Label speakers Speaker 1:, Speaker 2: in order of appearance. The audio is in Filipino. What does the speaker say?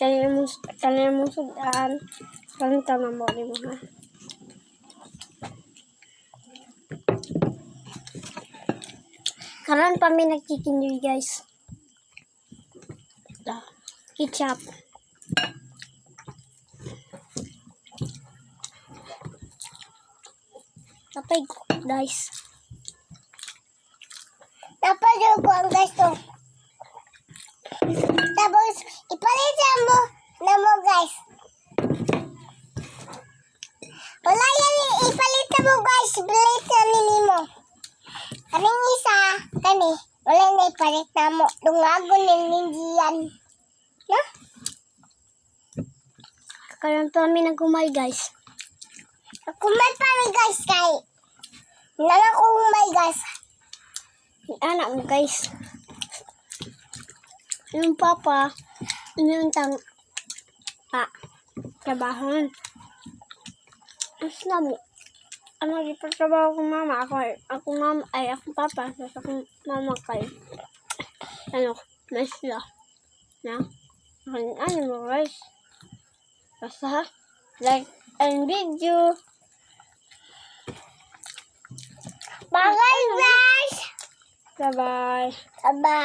Speaker 1: Kaya mo sudan. Kanta na mo, di mo ha. Karon pa may nagkikinyoy, guys. Ketchup. Tapay guys.
Speaker 2: Tapos yung buwan guys to. Tapos ipalitan mo na mo guys. Wala yan ipalitan mo guys. Bilit na nini mo. Kaming isa, kani, wala na ipalit na mo. Dungagon ng nindiyan. No?
Speaker 1: Karon pa may nagumay, guys.
Speaker 2: Kumay pa rin guys kay. Nangakumay guys.
Speaker 1: Anak mo, guys. Yung papa, yung trabahoan. Tapos na mo. Ano, di pa trabaho kong mama. Akong papa. Tapos akong mama kay. Mesla. Na? Ano mo, guys? Basta, like and video.
Speaker 2: Bye guys.
Speaker 1: Bye-bye.
Speaker 2: Bye.